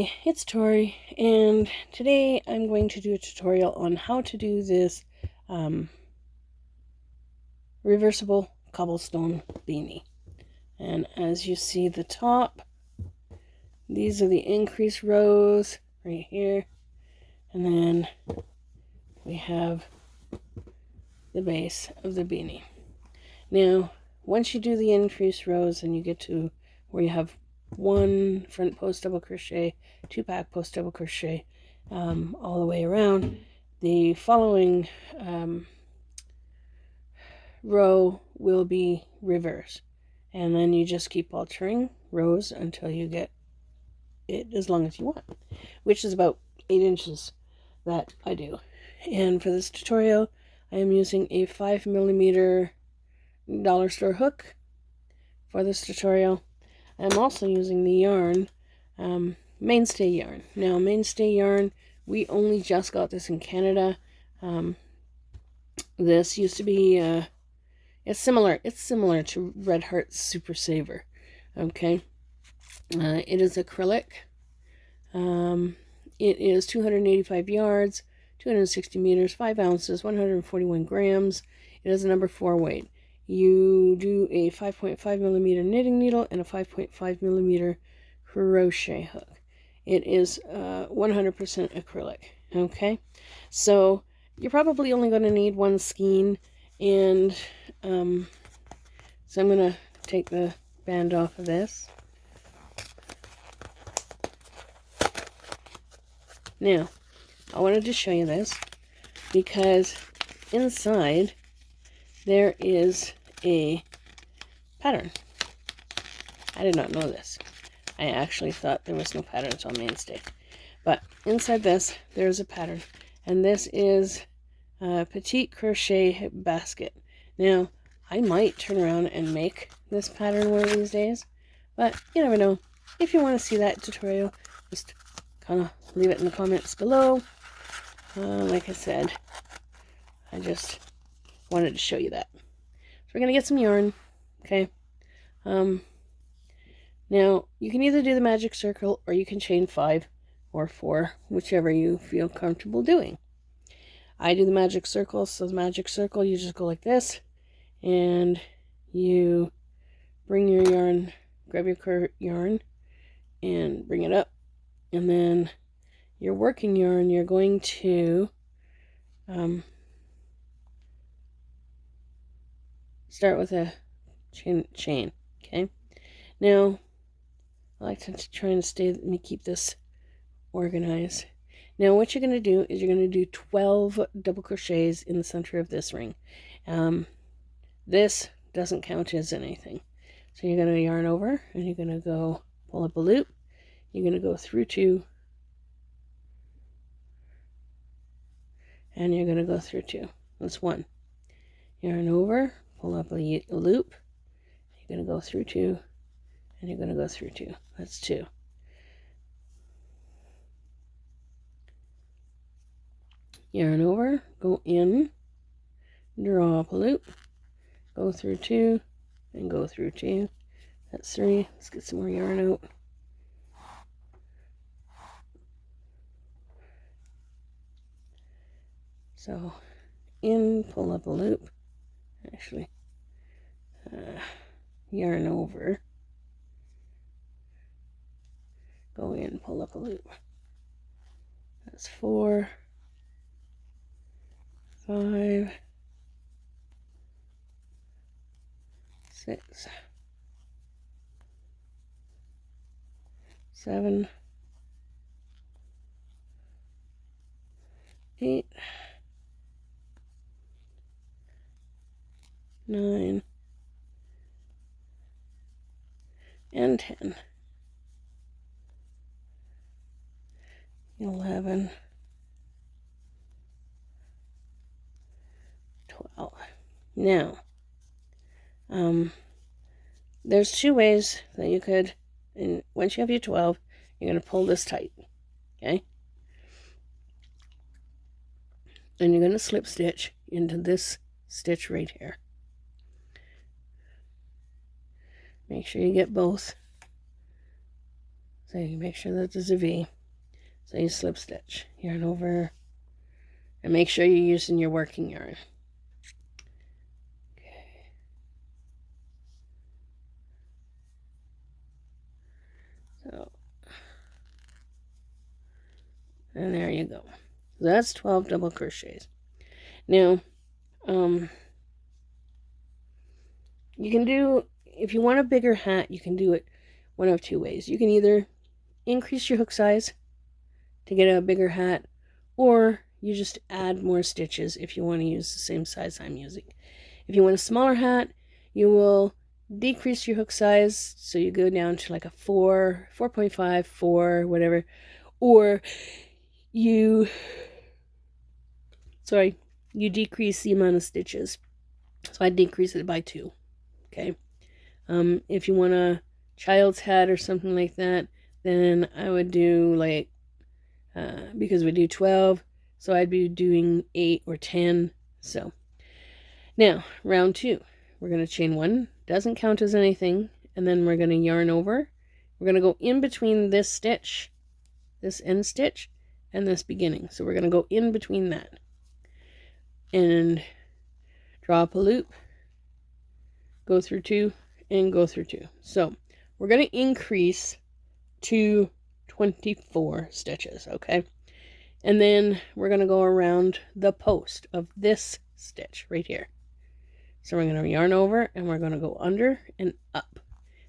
everybody, it's Tori, and today I'm going to do a tutorial on how to do this reversible cobblestone beanie. And as you see the top, these are the increased rows right here, and then we have the base of the beanie. Now, once you do the increased rows and you get to where you have one front post double crochet, two back post double crochet, all the way around, the following row will be reverse, and then you just keep altering rows until you get it as long as you want, which is about 8 inches that I do. And for this tutorial I am using a 5mm dollar store hook for this tutorial. I'm also using the yarn, Mainstay yarn. Now, Mainstay yarn, we only just got this in Canada. This used to be, it's similar to Red Heart Super Saver. Okay, it is acrylic. It is 285 yards, 260 meters, 5 ounces, 141 grams. It is a number 4 weight. You do a 5.5mm knitting needle and a 5.5mm crochet hook. It is 100% acrylic. Okay, so you're probably only going to need one skein, and so I'm going to take the band off of this. Now, I wanted to show you this because inside there is a pattern. I did not know this. I actually thought there was no patterns on Mainstay. But inside this, there's a pattern. And this is a petite crochet basket. Now, I might turn around and make this pattern one of these days. But you never know. If you want to see that tutorial, just kind of leave it in the comments below. Like I said, I just wanted to show you that. So we're going to get some yarn, okay? Now, you can either do the magic circle or you can chain 5 or 4, whichever you feel comfortable doing. I do the magic circle, so the magic circle, you just go like this, and you bring your yarn, grab your yarn, and bring it up, and then your working yarn, you're going to start with a chain, okay? Now, I like to try and keep this organized. Now, what you're going to do is you're going to do 12 double crochets in the center of this ring. This doesn't count as anything. So you're going to yarn over, and you're going to go pull up a loop. You're going to go through 2, and you're going to go through 2. That's 1. Yarn over, pull up a loop. You're going to go through 2, and you're going to go through 2. That's 2. Yarn over, go in, draw up a loop, go through 2, and go through 2. That's 3. Let's get some more yarn out. So, in, pull up a loop, actually, yarn over, go in, pull up a loop. That's 4, 5, 6, 7, 8, 9, and 10, 11, 12. Now, there's 2 ways that you could, and once you have your 12, you're going to pull this tight, okay? And you're going to slip stitch into this stitch right here. Make sure you get both So you make sure that there's a V. So you slip stitch, yarn over, and make sure you're using your working yarn. Okay. So, and there you go. So that's 12 double crochets. Now, you can do, if you want a bigger hat, you can do it one of two ways. You can either increase your hook size to get a bigger hat, or you just add more stitches if you want to use the same size I'm using. If you want a smaller hat, you will decrease your hook size, so you go down to like a 4, 4.5, 4, whatever, or you decrease the amount of stitches. So I decrease it by 2. Okay. If you want a child's hat or something like that, then I would do like, because we do 12, so I'd be doing 8 or 10. So now round 2, we're going to chain 1, doesn't count as anything, and then we're going to yarn over. We're going to go in between this stitch, this end stitch, and this beginning. So we're going to go in between that and draw up a loop, go through 2, and go through 2. So we're going to increase to 24 stitches, okay? And then we're going to go around the post of this stitch right here. So we're going to yarn over, and we're going to go under and up.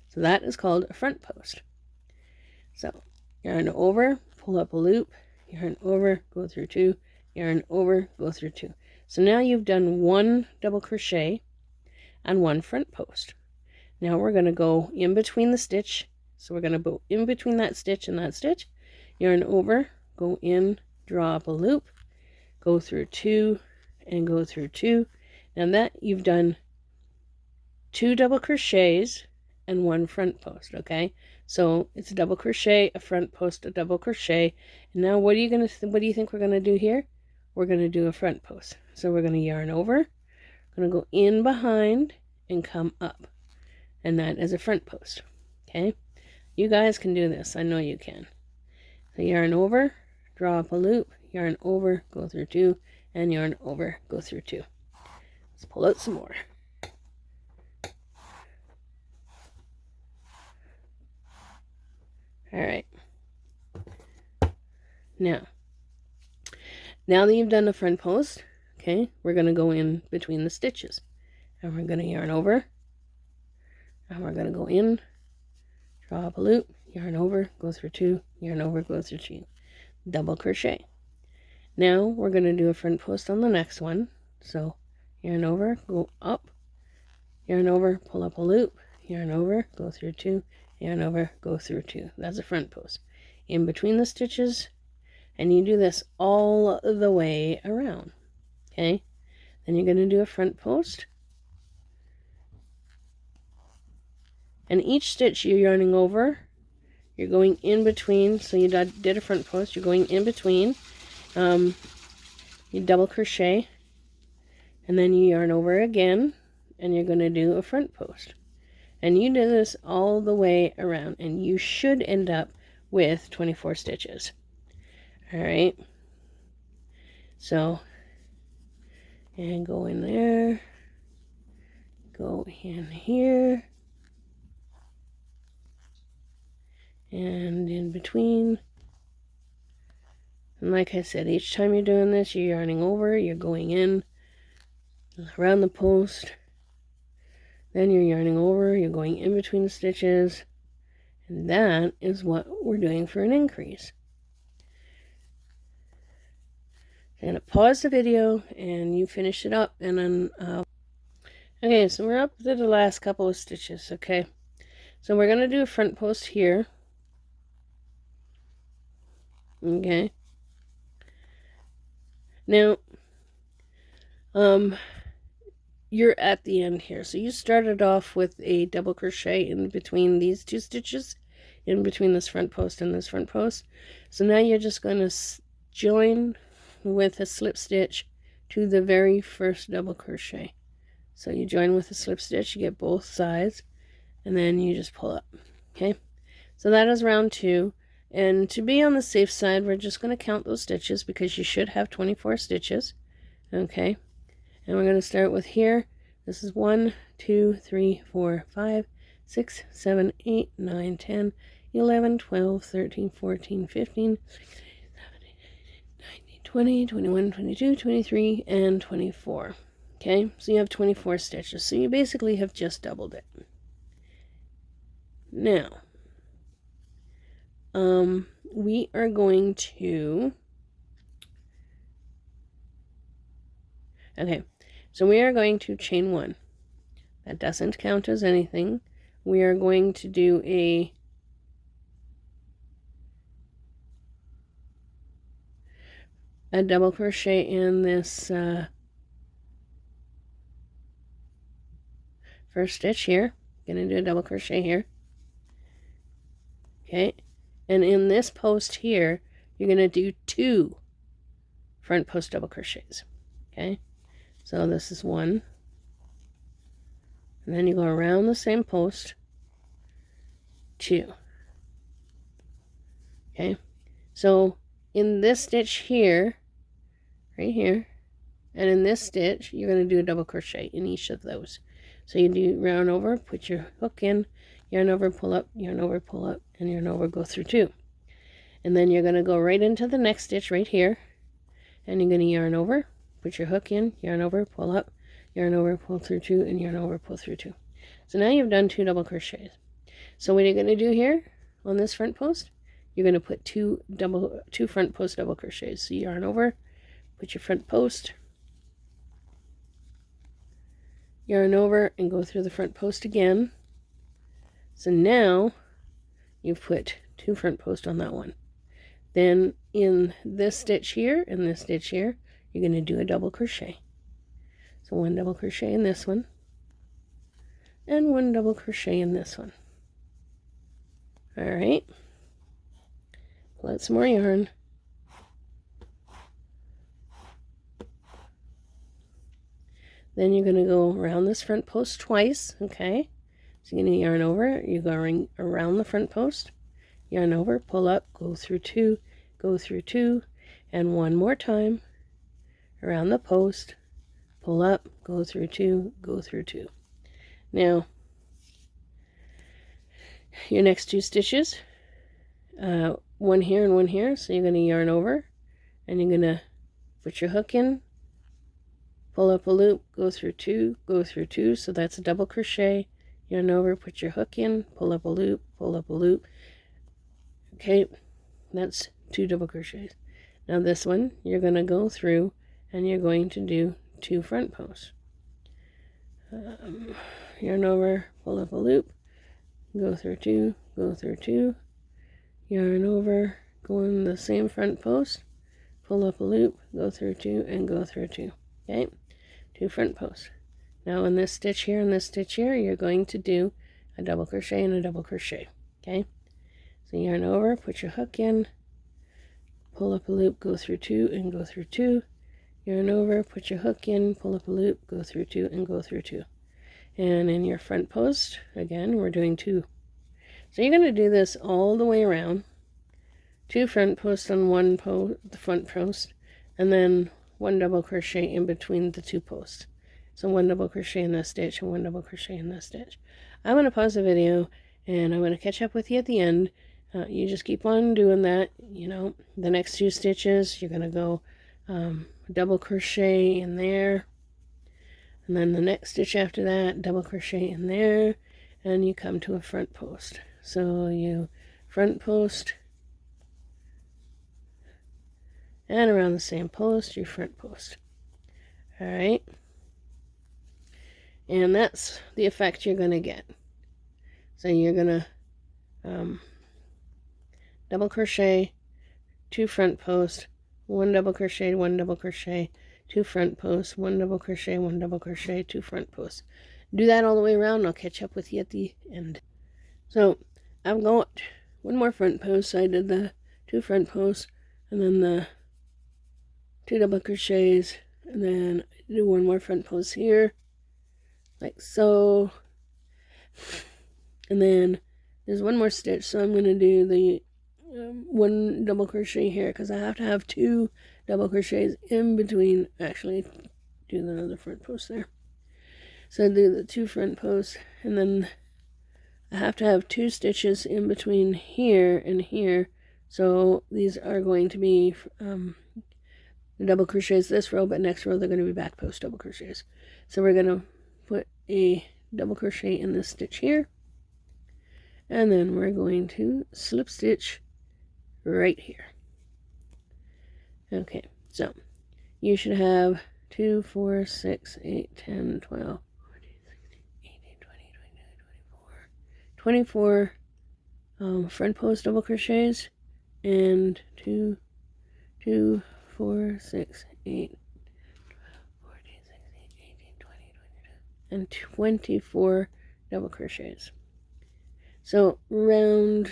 So that is called a front post. So yarn over, pull up a loop, yarn over, go through 2, yarn over, go through 2. So now you've done 1 double crochet and 1 front post. Now we're going to go in between the stitch. So we're going to go in between that stitch and that stitch, yarn over, go in, draw up a loop, go through 2, and go through 2. Now that you've done 2 double crochets and 1 front post, okay? So it's a double crochet, a front post, a double crochet. And now what do you think we're going to do here? We're going to do a front post. So we're going to yarn over, going to go in behind and come up. And that is a front post, okay? You guys can do this. I know you can. So yarn over, draw up a loop, yarn over, go through 2, and yarn over, go through 2. Let's pull out some more. All right. Now that you've done the front post, okay, we're going to go in between the stitches. And we're going to yarn over. And we're going to go in, draw up a loop, yarn over, go through 2, yarn over, go through 2. Double crochet. Now we're going to do a front post on the next one. So yarn over, go up, yarn over, pull up a loop, yarn over, go through 2, yarn over, go through 2. That's a front post. In between the stitches, and you do this all the way around, okay? Then you're going to do a front post, and each stitch you're yarning over, you're going in between. So you did a front post, you're going in between, you double crochet, and then you yarn over again, and you're going to do a front post. And you do this all the way around, and you should end up with 24 stitches. All right. So, and go in there, go in here, and in between. And like I said, each time you're doing this, you're yarning over, you're going in around the post, then you're yarning over, you're going in between the stitches, and that is what we're doing for an increase. I'm going to pause the video and you finish it up, and then okay, so we're up to the last couple of stitches, okay? So we're going to do a front post here. Okay. Now, you're at the end here. So you started off with a double crochet in between these 2 stitches, in between this front post and this front post. So now you're just going to join with a slip stitch to the very first double crochet. So you join with a slip stitch, you get both sides, and then you just pull up, okay? So that is round 2. And to be on the safe side, we're just going to count those stitches because you should have 24 stitches. Okay. And we're going to start with here. This is 1, 2, 3, 4, 5, 6, 7, 8, 9, 10, 11, 12, 13, 14, 15, 20, 21, 22, 23, and 24. Okay, so you have 24 stitches. So you basically have just doubled it. Now, we are going to... Okay, so we are going to chain 1. That doesn't count as anything. We are going to do a double crochet in this first stitch here. Gonna do a double crochet here. Okay, and in this post here, you're gonna do 2 front post double crochets. Okay, so this is 1, and then you go around the same post, 2. Okay, so in this stitch here, right here, and in this stitch, you're going to do a double crochet in each of those. So you do yarn over, put your hook in, yarn over, pull up, yarn over, pull up, and yarn over, go through 2. And then you're going to go right into the next stitch right here, and you're going to yarn over, put your hook in, yarn over, pull up, yarn over, pull through 2, and yarn over, pull through 2. So now you've done 2 double crochets. So what are you going to do here on this front post? You're going to put 2 front post double crochets. So yarn over, put your front post, yarn over, and go through the front post again. So now you've put 2 front posts on that one. Then in this stitch here and this stitch here, you're going to do a double crochet. So 1 double crochet in this one, and 1 double crochet in this one. All right, pull out some more yarn. Then you're going to go around this front post twice, okay? So you're going to yarn over, you're going around the front post, yarn over, pull up, go through 2, go through 2, and 1 more time around the post, pull up, go through 2, go through 2. Now, your next 2 stitches, 1 here and 1 here, so you're going to yarn over, and you're going to put your hook in, pull up a loop, go through 2, go through 2, so that's a double crochet, yarn over, put your hook in, pull up a loop, pull up a loop. Okay, that's 2 double crochets. Now this one, you're going to go through and you're going to do 2 front posts. Yarn over, pull up a loop, go through 2, go through 2, yarn over, go in the same front post, pull up a loop, go through 2, and go through 2. Okay, 2 front posts. Now in this stitch here and this stitch here, you're going to do a double crochet and a double crochet. Okay, so yarn over, put your hook in, pull up a loop, go through 2, and go through 2, yarn over, put your hook in, pull up a loop, go through 2, and go through 2. And in your front post, again, we're doing 2. So you're going to do this all the way around. 2 front posts on the front post, and then 1 double crochet in between the 2 posts. So 1 double crochet in this stitch and 1 double crochet in this stitch. I'm going to pause the video, and I'm going to catch up with you at the end. You just keep on doing that. You know, the next 2 stitches, you're going to go double crochet in there, and then the next stitch after that, double crochet in there, and you come to a front post. So you front post, and around the same post, your front post. All right, and that's the effect you're going to get. So you're going to double crochet, 2 front posts, 1 double crochet, 1 double crochet, 2 front posts, 1 double crochet, 1 double crochet, 2 front posts. Do that all the way around, and I'll catch up with you at the end. So I've got 1 more front post. So I did the 2 front posts, and then the 2 double crochets, and then do 1 more front post here, like so, and then there's one more stitch, so I'm going to do the one double crochet here because I have to have 2 double crochets in between. Actually, do another front post there. So I do the 2 front posts, and then I have to have 2 stitches in between here and here. So these are going to be the double crochets this row, but next row they're going to be back post double crochets. So we're going to put a double crochet in this stitch here, and then we're going to slip stitch right here. Okay, so you should have 2, 4, 6, 8, 10, 12, 14, 16, 18, 20, 22, 24 front post double crochets, and 2, 4, 6, 8, 14, 16, 18, 20, 22, and 24 double crochets. So round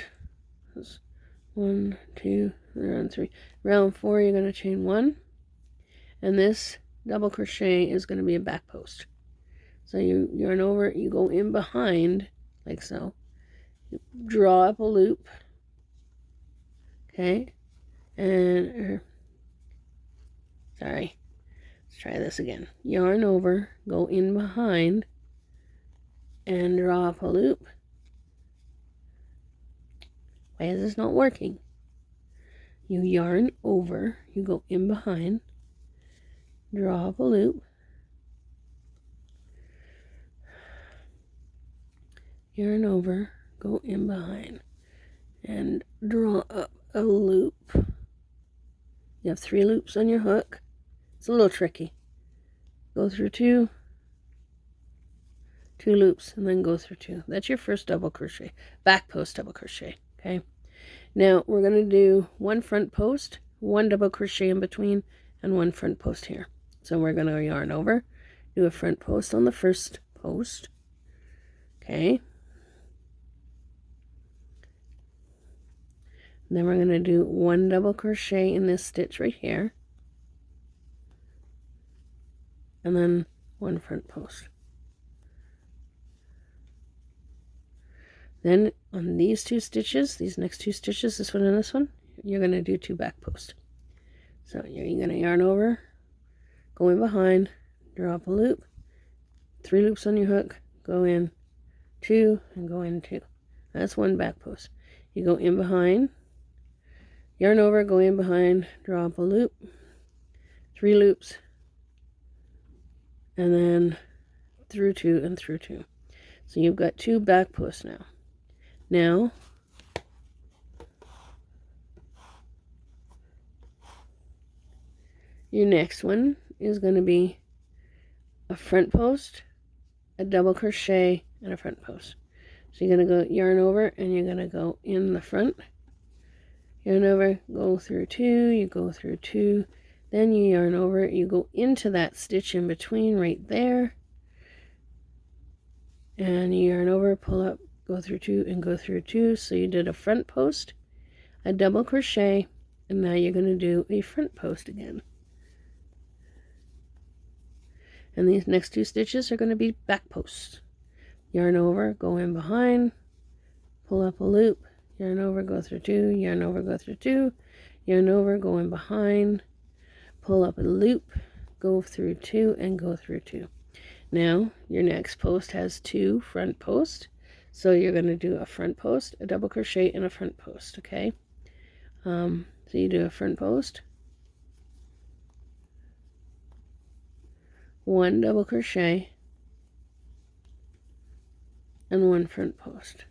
1, 2, round 3, round 4 you're going to chain 1, and this double crochet is going to be a back post. So you yarn over, you go in behind like so, you draw up a loop, okay, and sorry, let's try this again. Yarn over, go in behind, and draw up a loop. Why is this not working? You yarn over, you go in behind, draw up a loop, yarn over, go in behind, and draw up a loop. You have 3 loops on your hook. It's a little tricky. Go through 2 loops, and then go through 2. That's your first double crochet, back post double crochet, okay? Now we're going to do 1 front post, 1 double crochet in between, and 1 front post here. So we're going to yarn over, do a front post on the first post, okay? And then we're going to do 1 double crochet in this stitch right here, and then 1 front post. Then on these 2 stitches, these next 2 stitches, this one and this one, you're going to do 2 back posts. So you're going to yarn over, go in behind, draw up a loop, 3 loops on your hook, go in 2, and go in 2. That's 1 back post. You go in behind, yarn over, go in behind, draw up a loop, 3 loops, and then through 2 and through 2. So you've got 2 back posts now. Now, your next one is going to be a front post, a double crochet, and a front post. So you're going to go yarn over, and you're going to go in the front, yarn over, go through 2, you go through 2, then you yarn over, you go into that stitch in between right there, and you yarn over, pull up, go through 2, and go through 2. So you did a front post, a double crochet, and now you're going to do a front post again. And these next 2 stitches are going to be back posts. Yarn over, go in behind, pull up a loop, yarn over, go through 2, yarn over, go through 2, yarn over, go in behind, pull up a loop, go through 2, and go through 2. Now your next post has 2 front posts, so you're going to do a front post, a double crochet, and a front post, okay? So you do a front post, 1 double crochet, and 1 front post.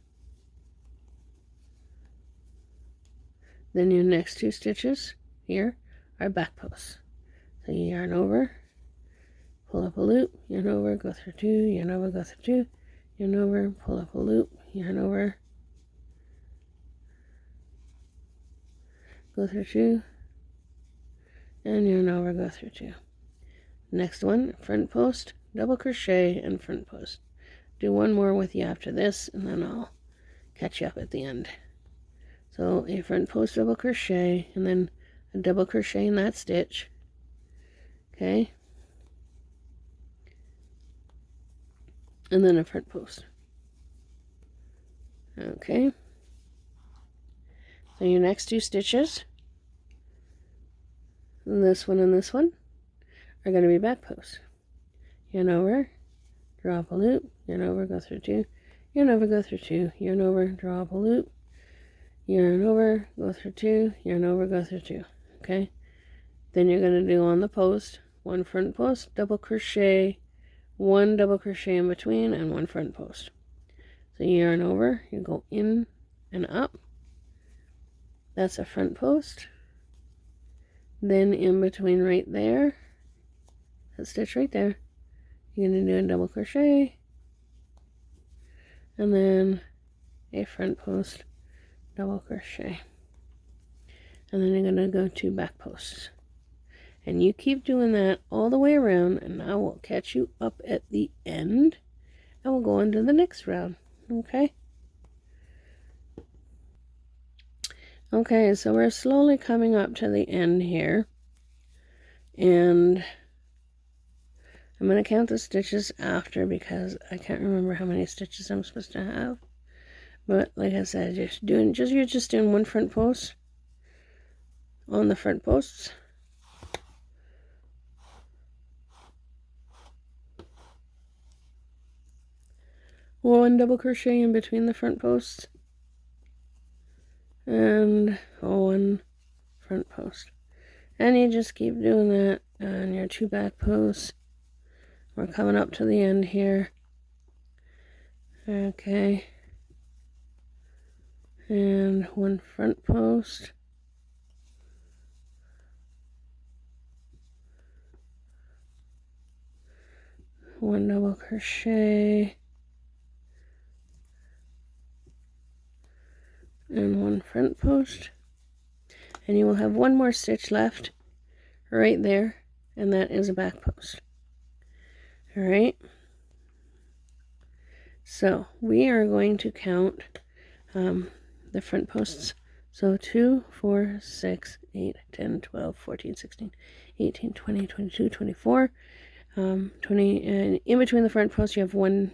Then your next 2 stitches here are back posts. So you yarn over, pull up a loop, yarn over, go through 2, yarn over, go through 2, yarn over, pull up a loop, yarn over, go through 2, and yarn over, go through 2. Next one, front post, double crochet, and front post. Do 1 more with you after this, and then I'll catch you up at the end. So a front post double crochet, and then a double crochet in that stitch, okay, and then a front post, Okay. So your next 2 stitches, this one and this one, are going to be back posts. Yarn over, drop a loop, yarn over, go through 2, yarn over, go through 2, yarn over, drop a loop, yarn over, go through 2, yarn over, go through 2. Okay. Then you're going to do on the post, 1 front post, double crochet, 1 double crochet in between, and 1 front post. So you yarn over, you go in and up. That's a front post. Then in between right there, that stitch right there, you're going to do a double crochet, and then a front post, double crochet. And then you're going to go 2 back posts. And you keep doing that all the way around, and I will catch you up at the end, and we'll go on to the next round, okay? Okay, so we're slowly coming up to the end here, and I'm going to count the stitches after because I can't remember how many stitches I'm supposed to have. But like I said, you're just doing 1 front post on the front posts. One double crochet in between the front posts, and 1 front post. And you just keep doing that on your 2 back posts. We're coming up to the end here. Okay. And 1 front post. One double crochet. And 1 front post, and you will have 1 more stitch left right there, and that is a back post. All right, so we are going to count the front posts. So 2, 4, 6, 8, 10, 12, 14, 16, 18, 20, 22, 24, 20, and in between the front posts you have 1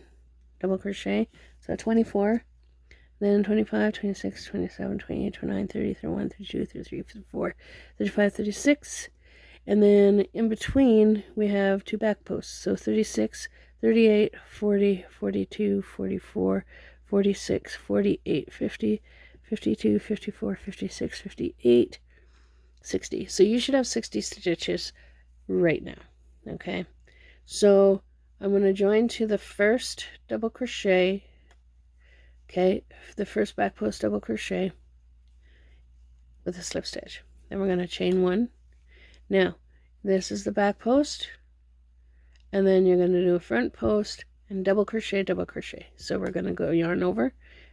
double crochet, so 24. Then 25, 26, 27, 28, 29, 30, 31, 32, 33, 34, 35, 36. And then in between, we have 2 back posts. So 36, 38, 40, 42, 44, 46, 48, 50, 52, 54, 56, 58, 60. So you should have 60 stitches right now. Okay. So I'm going to join to the first double crochet. Okay, the first back post double crochet with a slip stitch. Then we're going to chain 1. Now, this is the back post, and then you're going to do a front post and double crochet, double crochet. So we're going to go yarn over,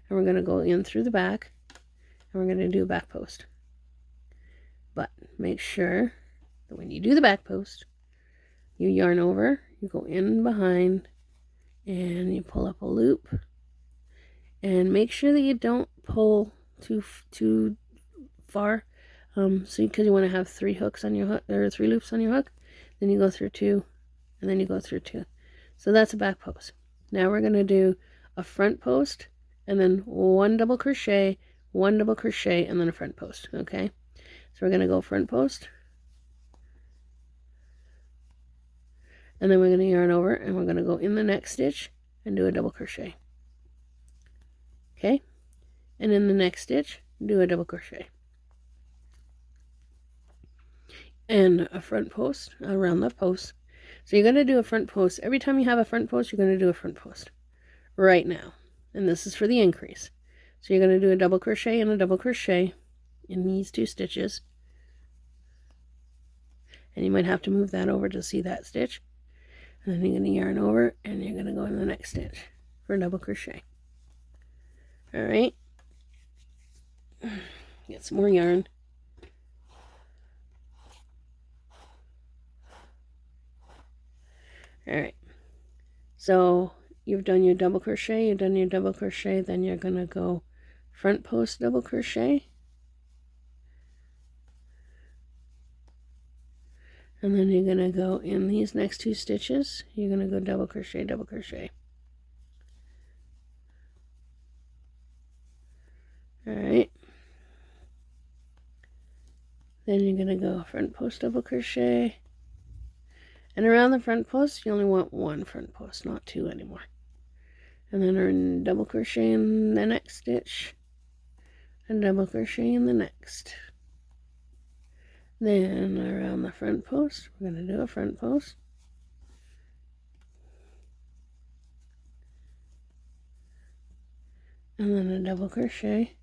and we're going to go in through the back, and we're going to do a back post. But make sure that when you do the back post, you yarn over, you go in behind, and you pull up a loop. And make sure that you don't pull too far, because you want to have 3 hooks on your hook, or 3 loops on your hook. Then you go through 2, and then you go through 2. So that's a back post. Now we're going to do a front post, and then 1 double crochet, 1 double crochet, and then a front post. Okay, so we're going to go front post, and then we're going to yarn over, and we're going to go in the next stitch and do a double crochet. Okay, and in the next stitch, do a double crochet. And a front post around the post. So you're going to do a front post. Every time you have a front post, you're going to do a front post right now. And this is for the increase. So you're going to do a double crochet and a double crochet in these 2 stitches. And you might have to move that over to see that stitch. And then you're going to yarn over, and you're going to go in the next stitch for a double crochet. All right, get some more yarn. All right, so you've done your double crochet, you've done your double crochet, then you're going to go front post double crochet, and then you're going to go in these next 2 stitches, you're going to go double crochet, double crochet. Alright. Then you're going to go front post double crochet. And around the front post, you only want one front post, not two anymore. And then double crochet in the next stitch. And double crochet in the next. Then around the front post, we're going to do a front post. And then a double crochet.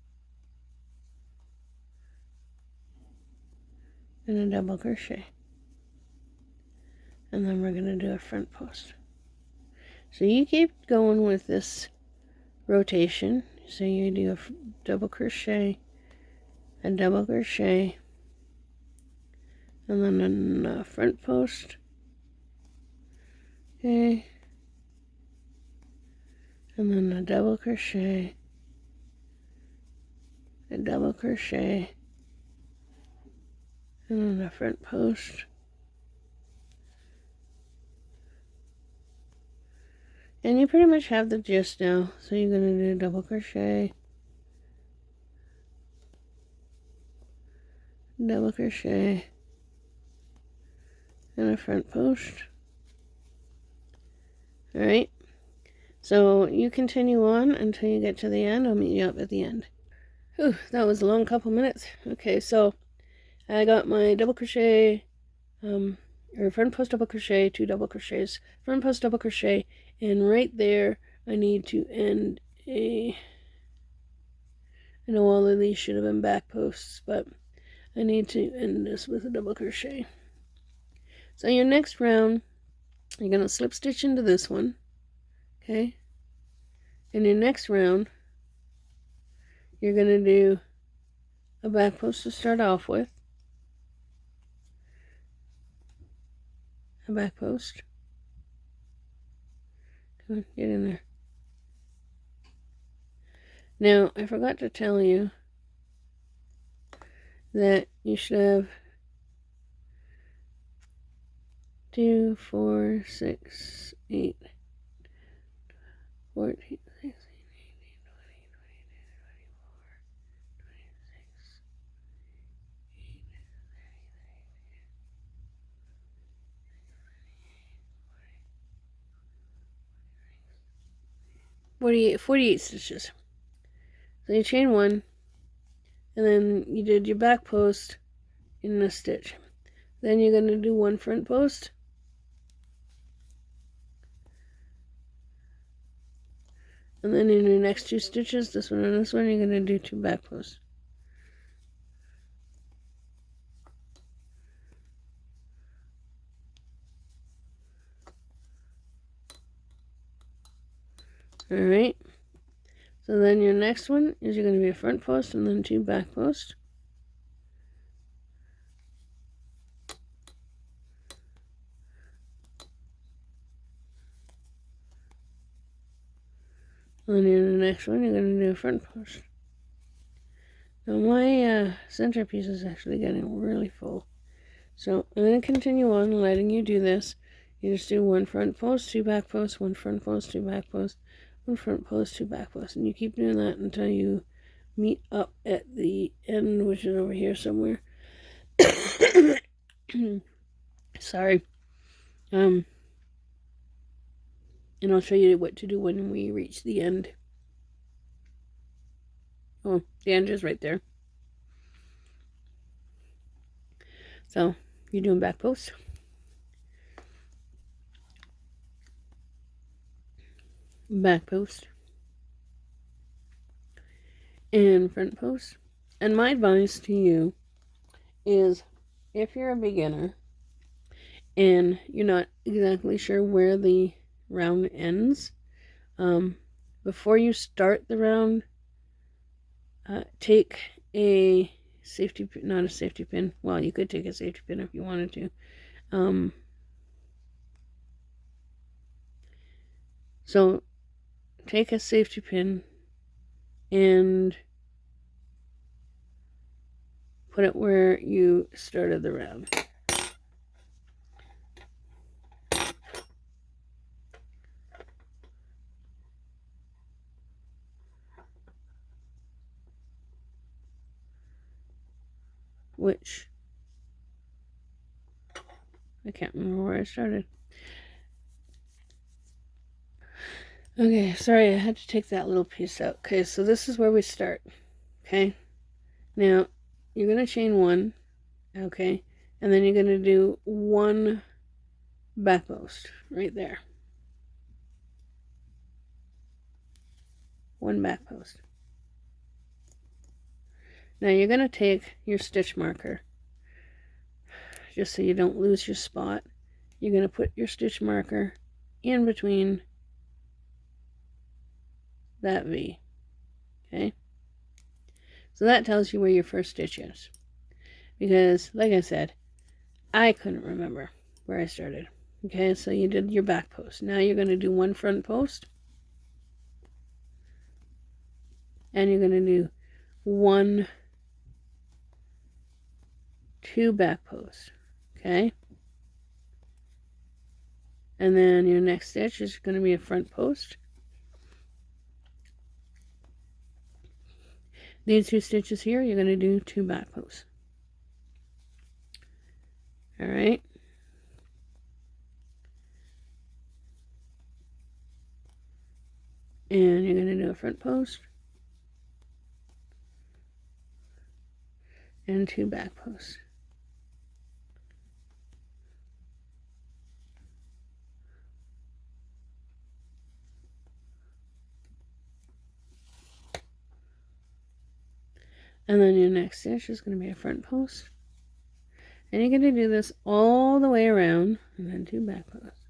And a double crochet. And then we're going to do a front post. So you keep going with this rotation. So you do a double crochet, a double crochet, and then a front post. Okay. And then a double crochet, a double crochet, and then a front post. And you pretty much have the gist now. So you're going to do a double crochet, double crochet, and a front post. Alright, so you continue on until you get to the end. I'll meet you up at the end. Whew, that was a long couple minutes. Okay, so I got my double crochet, or front post double crochet, 2 double crochets, front post double crochet, and right there I need to end I know all of these should have been back posts, but I need to end this with a double crochet. So your next round, you're going to slip stitch into this one, okay? In your next round, you're going to do a back post to start off with, a back post. Come on, get in there. Now, I forgot to tell you that you should have 2, 4, 6, 8, 14, 16, 18, 20, 22, 24, 48 stitches. So you chain 1, and then you did your back post in a stitch. Then you're going to do 1 front post, and then in your next 2 stitches, this one and this one, you're going to do 2 back posts. Alright, so then your next one is you're going to be a front post and then 2 back posts. And then in the next one, you're going to do a front post. Now my centerpiece is actually getting really full. So I'm going to continue on letting you do this. You just do 1 front post, 2 back posts, 1 front post, 2 back posts, 1 front post, 2 back posts. And you keep doing that until you meet up at the end, which is over here somewhere. Sorry. And I'll show you what to do when we reach the end. Oh, the end is right there. So you're doing back post. Back post. And front post. And my advice to you is, if you're a beginner and you're not exactly sure where the round ends, before you start the round, take a safety pin, not a safety pin, well, you could take a safety pin if you wanted to, so take a safety pin and put it where you started the round. which I can't remember where I started. Okay, sorry, I had to take that little piece out. Okay, so this is where we start. Okay, now you're going to chain 1, okay, and then you're going to do 1 back post right there. 1 back post. Now you're going to take your stitch marker, just so you don't lose your spot. You're going to put your stitch marker in between that V. Okay, so that tells you where your first stitch is, because like I said, I couldn't remember where I started. Okay, so you did your back post. Now you're going to do 1 front post, and you're going to do 2 back posts. Okay, and then your next stitch is going to be a front post. These 2 stitches here, you're going to do 2 back posts. All right. And you're going to do a front post and 2 back posts. And then your next stitch is going to be a front post. And you're going to do this all the way around, and then 2 back posts.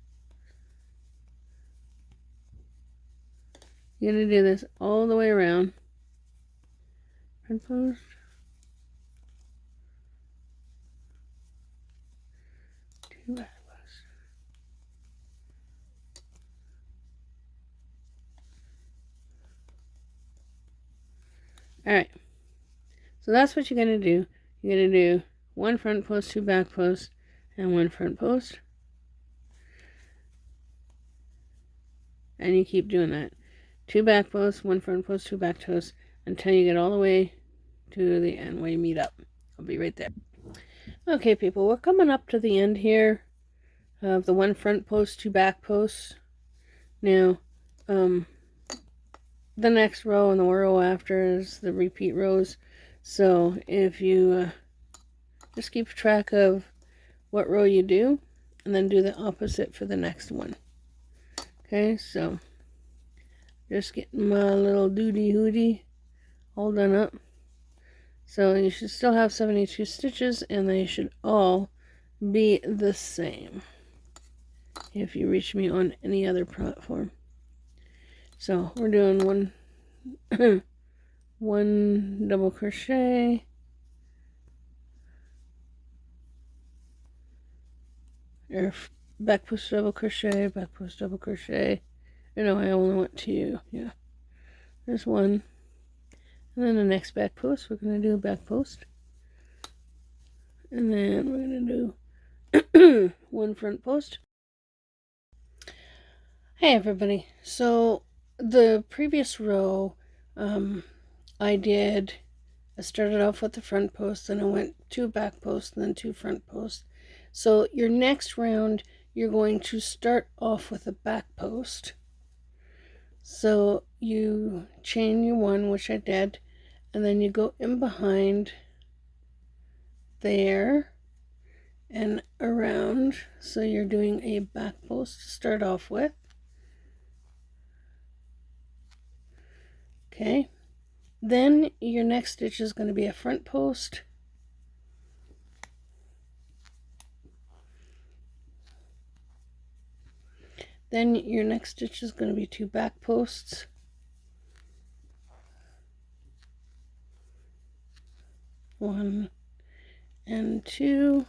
You're going to do this all the way around. Front post. 2 back posts. Alright. So that's what you're going to do. You're going to do 1 front post, 2 back posts, and 1 front post. And you keep doing that. 2 back posts, 1 front post, 2 back posts, until you get all the way to the end where you meet up. I'll be right there. Okay, people, we're coming up to the end here of the 1 front post, 2 back posts. Now, the next row and the row after is the repeat rows. So if you just keep track of what row you do, and then do the opposite for the next one. Okay, so just getting my little doody hootie all done up. So you should still have 72 stitches, and they should all be the same if you reach me on any other platform. So we're doing one double crochet, or back post double crochet, back post double crochet. No, I only want 2. Yeah, there's 1. And then the next back post, we're going to do a back post. And then we're going to do 1 front post. Hey everybody, so the previous row, I started off with the front post, then I went 2 back posts, and then 2 front posts. So your next round, you're going to start off with a back post. So you chain your 1, which I did, and then you go in behind there and around. So you're doing a back post to start off with. Okay, then your next stitch is going to be a front post. Then your next stitch is going to be 2 back posts. One and 2.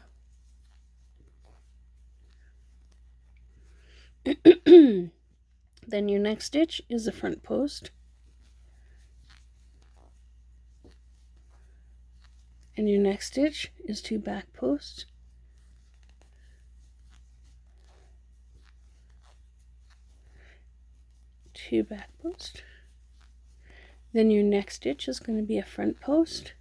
Then your next stitch is a front post. And your next stitch is 2 back posts. Two back posts. Then your next stitch is going to be a front post.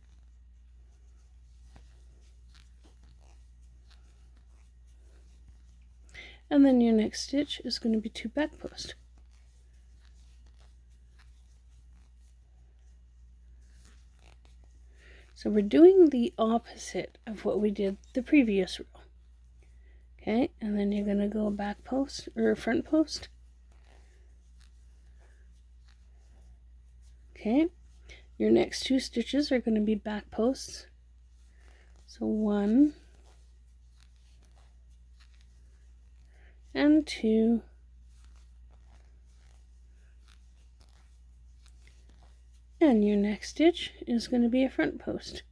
And then your next stitch is going to be 2 back posts. So we're doing the opposite of what we did the previous row. Okay, and then you're going to go a back post or a front post. Okay, your next 2 stitches are going to be back posts. So 1 and 2. And your next stitch is going to be a front post.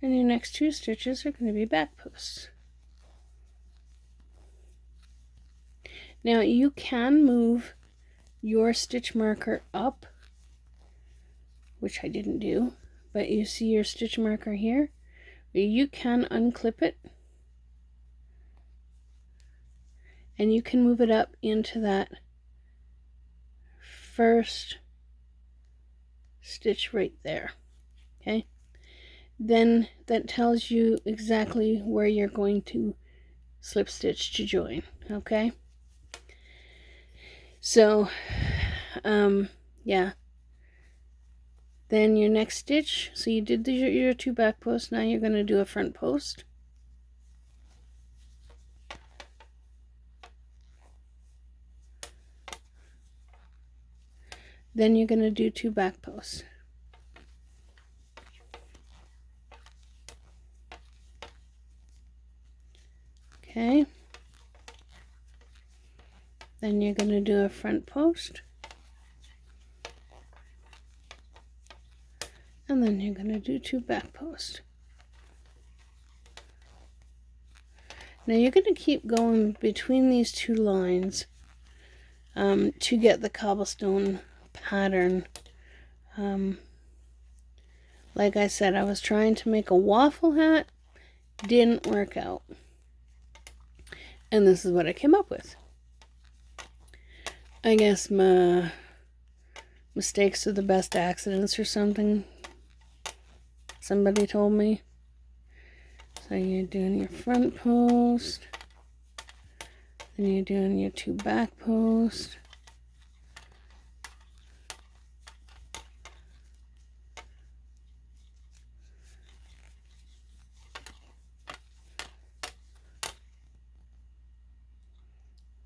And your next 2 stitches are going to be back posts. Now you can move your stitch marker up, which I didn't do, but you see your stitch marker here? You can unclip it and you can move it up into that first stitch right there. Okay, then that tells you exactly where you're going to slip stitch to join. Okay, so yeah, then your next stitch, so you did your 2 back posts, now you're going to do a front post. Then you're going to do 2 back posts. Okay. Then you're going to do a front post. And then you're going to do 2 back posts. Now you're going to keep going between these 2 lines to get the cobblestone pattern. Like I said, I was trying to make a waffle hat, didn't work out. And this is what I came up with. I guess my mistakes are the best accidents or something. Somebody told me. So you're doing your front post. Then you're doing your 2 back posts.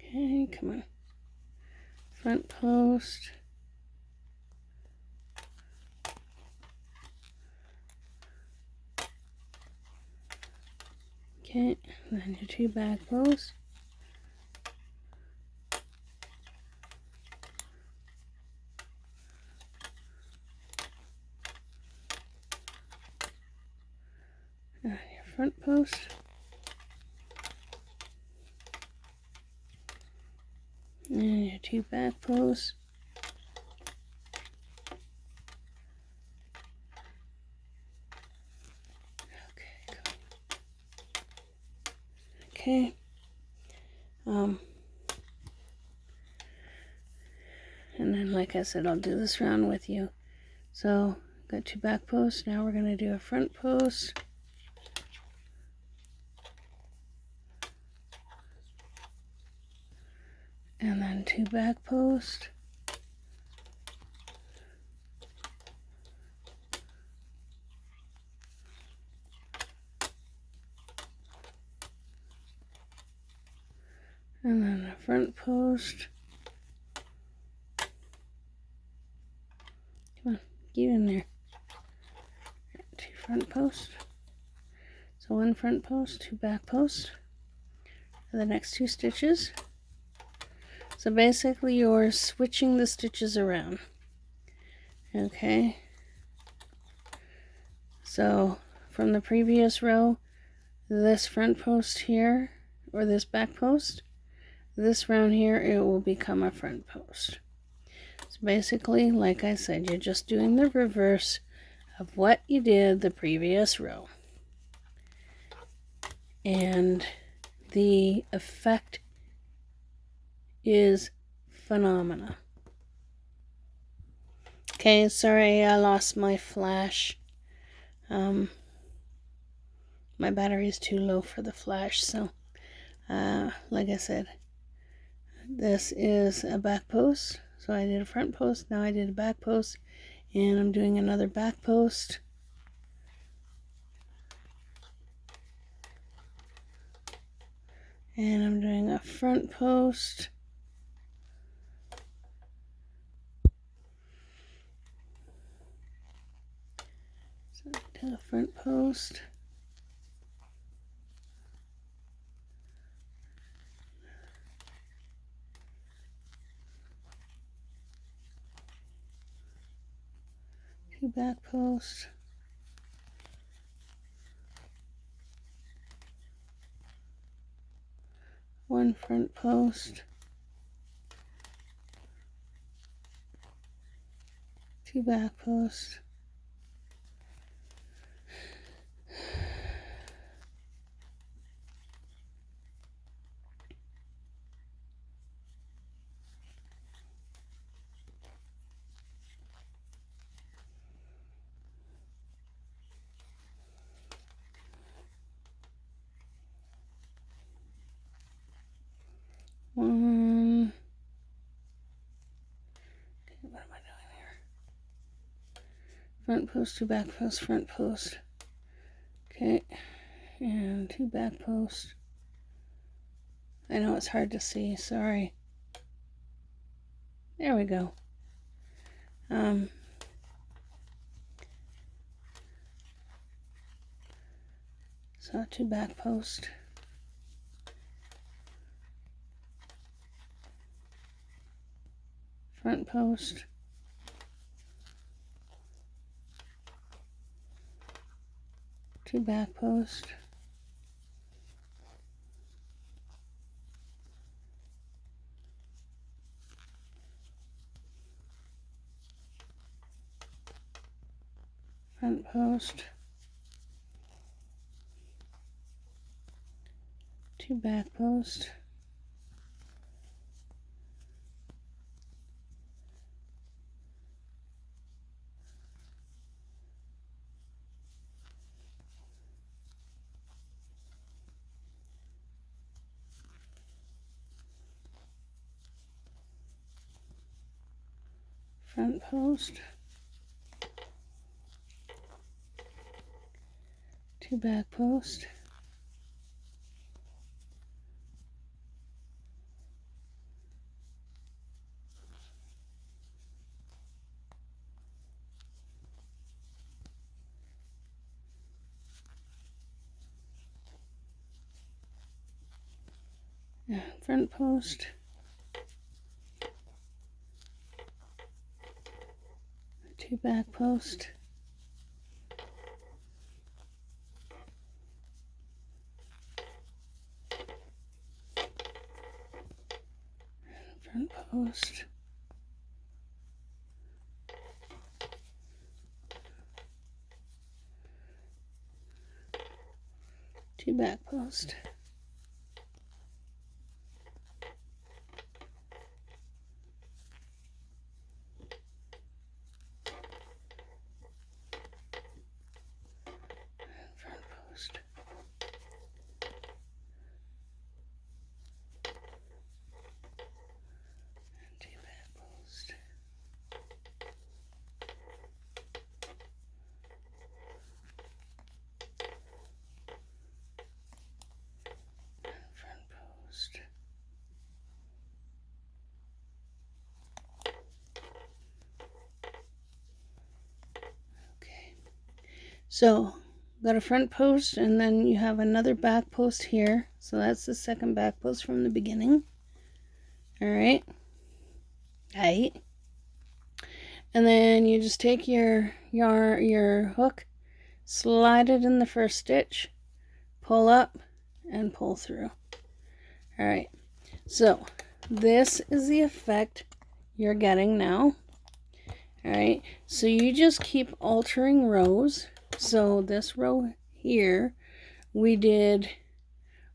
Okay, come on. Front post. Okay, then your 2 back posts. And your front post. And your 2 back posts. Okay. And then, like I said, I'll do this round with you. So, got 2 back posts. Now we're going to do a front post. And then 2 back posts. And then a front post. Come on, get in there. 2 front posts. So 1 front post, 2 back posts. For the next 2 stitches. So basically you're switching the stitches around. Okay. So from the previous row, this front post here, or this back post, this round here, it will become a front post. So basically, like I said, you're just doing the reverse of what you did the previous row. And the effect is phenomenal. Okay, sorry I lost my flash. my battery is too low for the flash. So like I said, this is a back post. So I did a front post, now I did a back post, and I'm doing another back post. And I'm doing a front post. So do the front post. Two back posts. One front post. Two back posts. One. Okay, what am I doing here? Front post, two back posts, front post. Okay, and two back posts. I know it's hard to see, sorry. There we go. So two back posts. Front post. Two back posts. Front post. Two back posts. Front post. Two back posts. Front post. Two back posts. Front post. Two back posts. Front post. Two back posts. Front post. Okay. So got a front post, and then you have another back post here. So that's the second back post from the beginning. All right. Right. And then you just take your hook, slide it in the first stitch, pull up, and pull through. All right. So this is the effect you're getting now. All right. So you just keep altering rows. So this row here, we did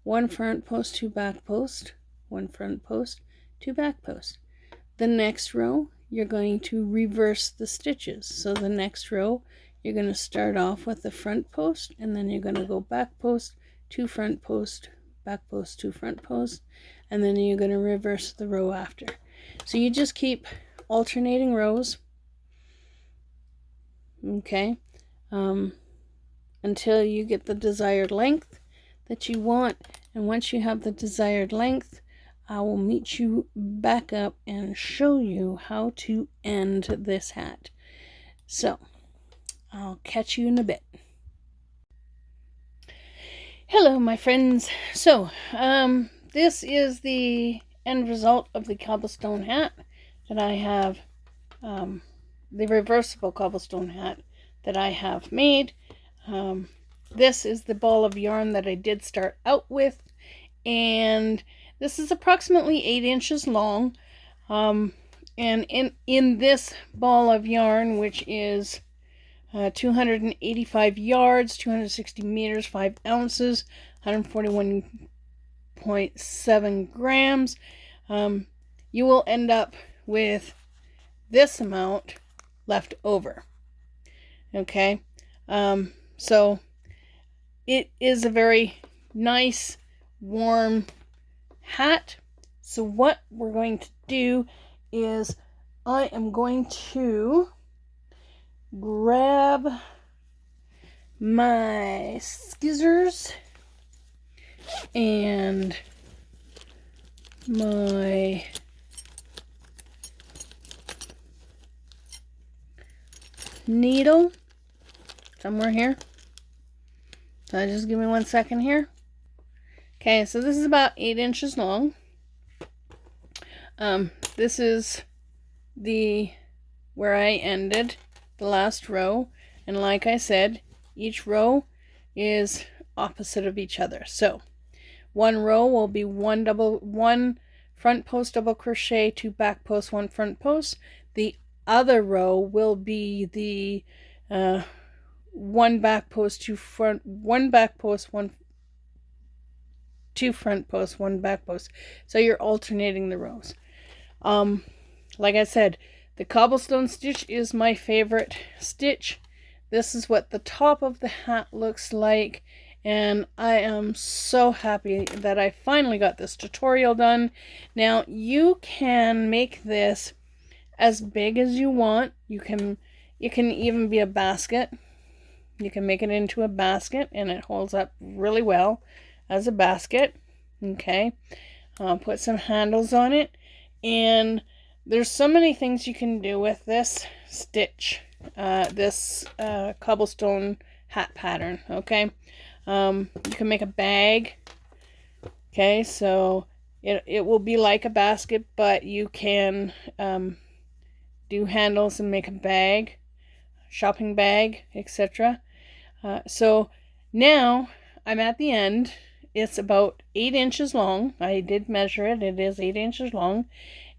one front post, two back post, one front post, two back post. The next row, you're going to reverse the stitches. So the next row, you're going to start off with the front post, and then you're going to go back post to front post, back post to front post, and then you're going to reverse the row after. So you just keep alternating rows, okay, until you get the desired length that you want. And once you have the desired length, I will meet you back up and show you how to end this hat. So I'll catch you in a bit. Hello, my friends. So this is the end result of the cobblestone hat that I have, the reversible cobblestone hat that I have made. This is the ball of yarn that I did start out with, and this is approximately 8 inches long. And in this ball of yarn, which is 285 yards, 260 meters, 5 ounces, 141.7 grams, you will end up with this amount left over. Okay, so it is a very nice, warm hat. So what we're going to do is I am going to grab my scissors and my needle somewhere here. So just give me 1 second here. Okay, so this is about 8 inches long. This is where I ended the last row, and like I said, each row is opposite of each other. So one row will be one front post double crochet, 2 back posts, 1 front post. The other row will be the 1 back post, 2 front, 1 back post, 2 front posts, 1 back post. So you're alternating the rows. Like I said, the cobblestone stitch is my favorite stitch. This is what the top of the hat looks like, and I am so happy that I finally got this tutorial done. Now you can make this as big as you want. You can even be a basket. You can make it into a basket, and it holds up really well as a basket. Okay, put some handles on it, and there's so many things you can do with this stitch, this cobblestone hat pattern. Okay, you can make a bag. Okay, so it will be like a basket, but you can do handles and make a bag, shopping bag, etc. So now I'm at the end. It's about 8 inches long. I did measure it. It is 8 inches long.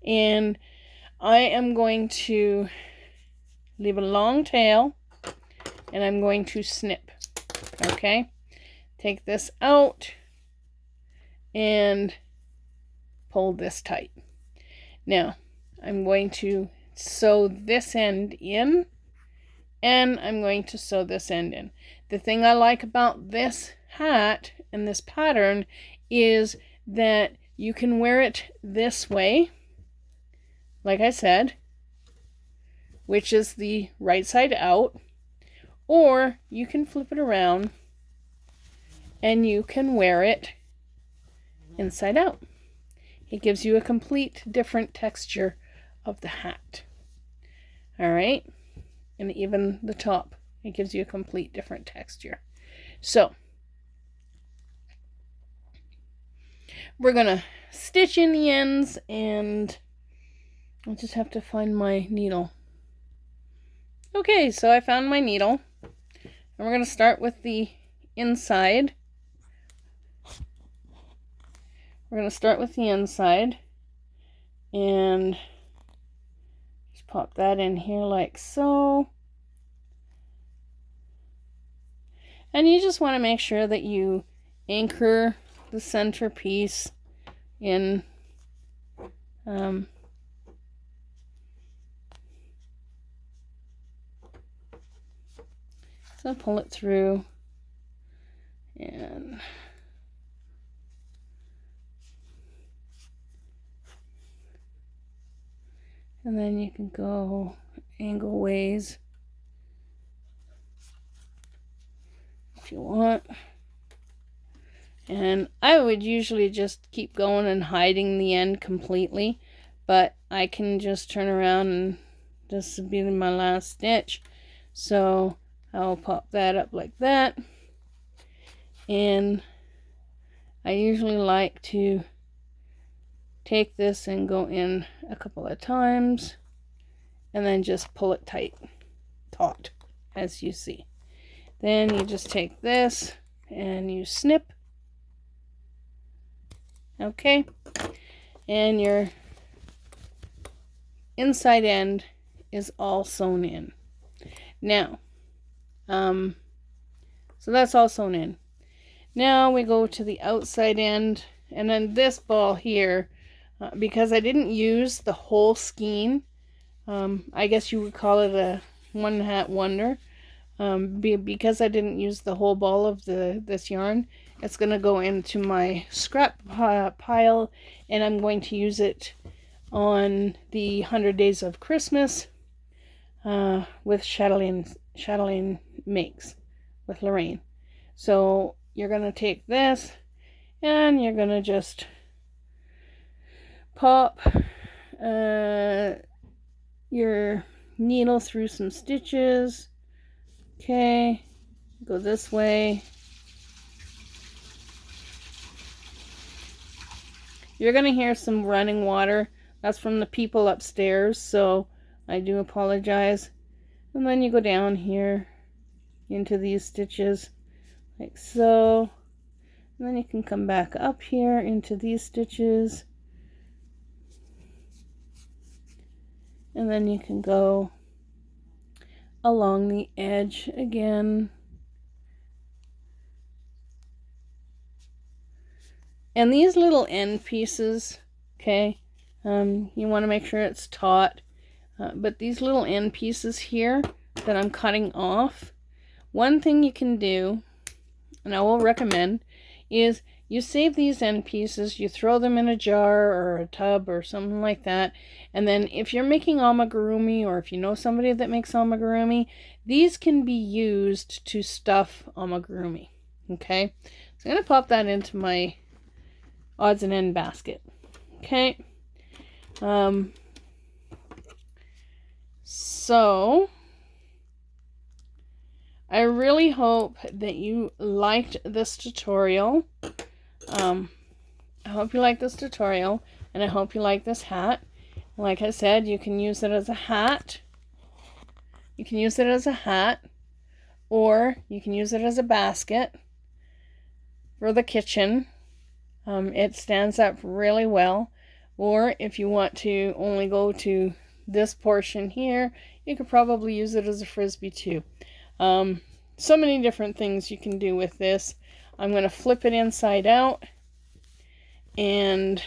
And I am going to leave a long tail, and I'm going to snip. Okay? Take this out and pull this tight. Now, I'm going to sew this end in, and I'm going to sew this end in. The thing I like about this hat and this pattern is that you can wear it this way, like I said, which is the right side out, or you can flip it around and you can wear it inside out. It gives you a complete different texture of the hat. All right, and even the top, it gives you a complete different texture. So we're gonna stitch in the ends, and I'll just have to find my needle. Okay, so I found my needle, and we're gonna start with the inside. We're gonna start with the inside, and just pop that in here like so. And you just want to make sure that you anchor the center piece in So I pull it through, and then you can go angle ways if you want. And I would usually just keep going and hiding the end completely, but I can just turn around and this will be my last stitch. So I'll pop that up like that. And I usually like to take this and go in a couple of times and then just pull it tight, taut, as you see. Then you just take this and you snip. Okay, and your inside end is all sewn in. Now, so that's all sewn in. Now we go to the outside end, and then this ball here, because I didn't use the whole skein, I guess you would call it a one hat wonder. Because I didn't use the whole ball of this yarn, it's going to go into my scrap pile, and I'm going to use it on the 100 Days of Christmas with Chatelaine Makes with Lorraine. So you're going to take this and you're going to just pop your needle through some stitches. Okay, go this way. You're going to hear some running water. That's from the people upstairs, so I do apologize. And then you go down here into these stitches like so. And then you can come back up here into these stitches. And then you can go along the edge again. And these little end pieces, okay, you want to make sure it's taut. But these little end pieces here that I'm cutting off, one thing you can do, and I will recommend, is you save these end pieces, you throw them in a jar or a tub or something like that, and then if you're making amigurumi, or if you know somebody that makes amigurumi, these can be used to stuff amigurumi. Okay, so I'm going to pop that into my odds and end basket. Okay, so I really hope that you liked this tutorial. I hope you like this tutorial, and I hope you like this hat. Like I said, you can use it as a hat. You can use it as a hat, or you can use it as a basket for the kitchen. It stands up really well. Or if you want to only go to this portion here, you could probably use it as a frisbee too. So many different things you can do with this. I'm going to flip it inside out, and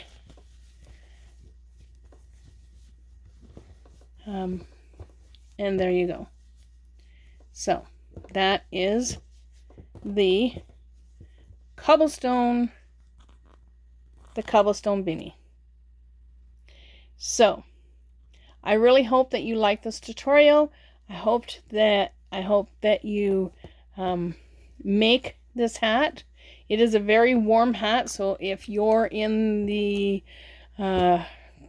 there you go. So that is the cobblestone beanie. So I really hope that you like this tutorial. I hope that you make this hat. It is a very warm hat, so if you're in the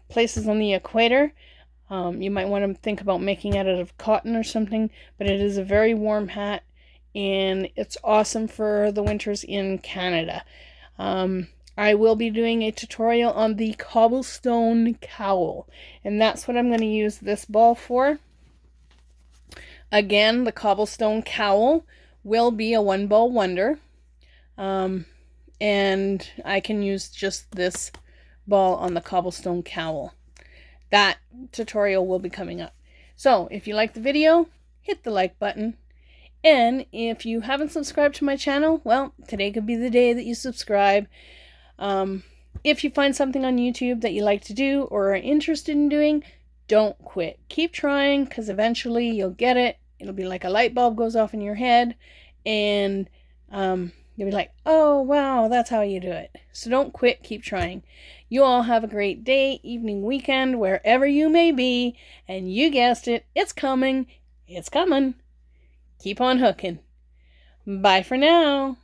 places on the equator, you might want to think about making it out of cotton or something, but it is a very warm hat, and it's awesome for the winters in Canada. I will be doing a tutorial on the cobblestone cowl, and that's what I'm going to use this ball for. Again, the cobblestone cowl will be a one ball wonder, and I can use just this ball on the cobblestone cowl. That tutorial will be coming up. So if you like the video, hit the like button. And if you haven't subscribed to my channel, well, today could be the day that you subscribe. If you find something on YouTube that you like to do or are interested in doing, don't quit. Keep trying, because eventually you'll get it it'll be like a light bulb goes off in your head, and you'll be like, oh, wow, that's how you do it. So don't quit. Keep trying. You all have a great day, evening, weekend, wherever you may be. And you guessed it. It's coming. It's coming. Keep on hooking. Bye for now.